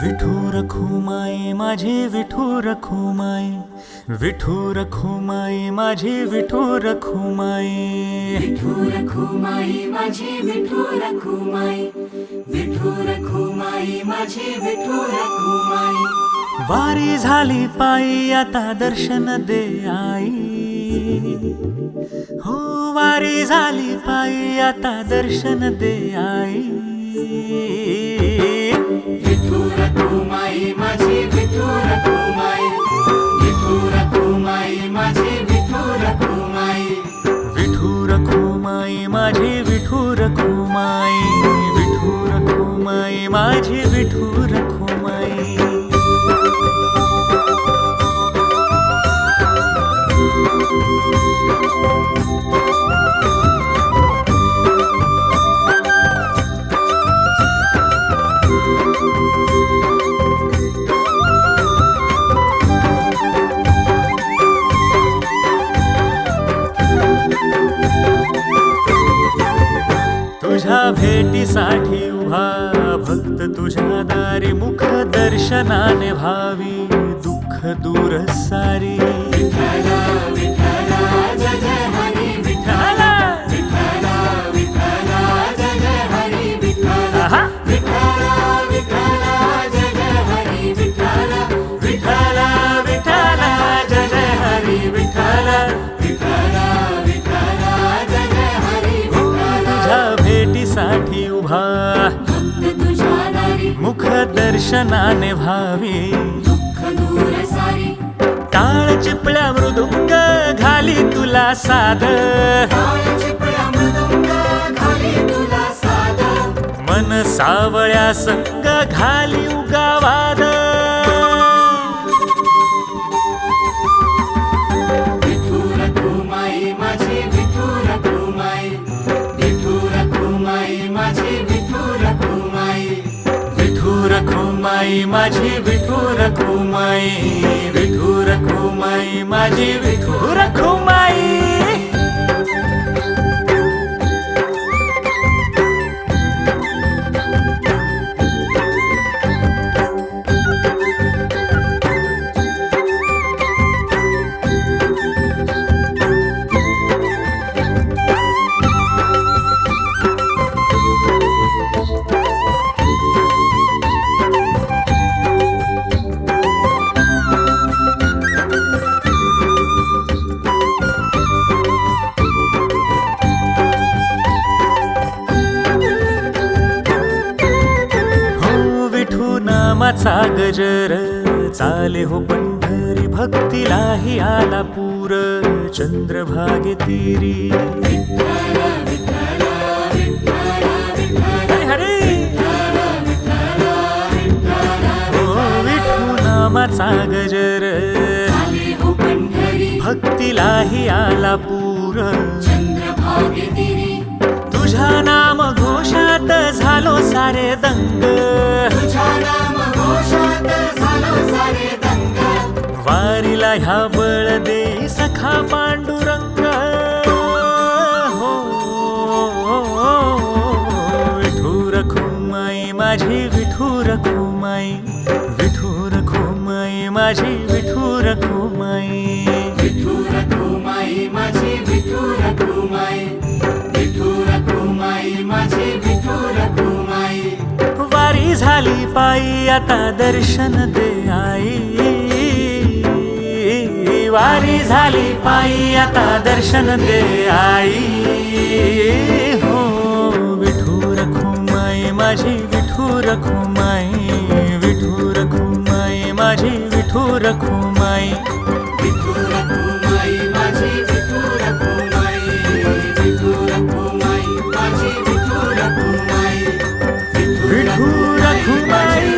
विठू रखुमाई माझी विठू रखुमाई, विठू रखुमाई माझी विठू रखुमाई, विठू रखुमाई माझी विठू रखुमाई, विठू रखुमाई माझी विठू रखुमाई. वारी झाली पायी आता दर्शन दे आई, हो वारी झाली पायी आता दर्शन दे आई. विठू रखुमाई माझी विठू रखुमाई, विठू रखुमाई माझी विठू रखुमाई. विठू रखुमाई माझी विठू रखुमाई, विठू रखुमाई माझी विठू रखुमाई. तुझ्या भेटीसाठी उभा भक्त तुझ्या दारी, मुख दर्शनाने भावी दुःख दूर सारी. विठ्ठला विठ्ठला जय जय हरी विठ्ठला, विठ्ठला विठ्ठला जय जय हरी विठ्ठला, आहा. विठ्ठला विठ्ठला जय जय हरी विठ्ठला, विठ्ठला विठ्ठला जय जय हरी विठ्ठला, विठ्ठला विठ्ठला जय जय हरी विठ्ठला. तुझ्या भेटीसाठी उभा भक्त तुझ्या दारी, मुख दर्शनाने भावी दुःख दूर सारी. टाळ चिपळ्या मृदुंग घाली तुला साद, टाळ चिपळ्या मृदुंग घाली तुला साद. मन सावळ्या संग घाली उगावाद. विठू रखुमाई माझी विठू रखुमाई, विठू रखुमाई माझी विठू रखुमाई. विठू रखुमाई माझी विठू रखुमाई, विठू रखुमाई माझी विठू रखुमाई. नामाचा गजर चाले हो पंढरी, भक्तीलाही आला पूर चंद्रभागे तीरी. विठ्ठला विठ्ठला विठ्ठला विठ्ठला, हरे हरे विठ्ठला विठ्ठला हो विठू नामाचा गजर चाले हो पंढरी, भक्तीलाही आला पूर. चंद्रभागे तिरी. तुझ्या नाम घोषात झालो सारे दंग, तुझ्या नाम घोषात झालो सारे दंग. वारीला ह्या बळ दे सखा पांडुरंग. हो विठू रखुमाई माझी विठू रखुमाई, विठू रखुमाई माझी विठू रखुमाई. विठू रखुमाई माझी विठू रखुमाई, विठू रखुमाई माझी विठू रखुमाई. वारी झाली पायी आता दर्शन दे आई, वारी झाली पायी आता दर्शन दे आई. हो विठू रखुमाई माझी विठू रखुमाई, विठू रखुमाई माझी विठू रखुमाई. विठू रखुमाई माझी विठू रखुमाई, विठू रखुमाई माझी विठू रखुमाई. विठू रखुमाई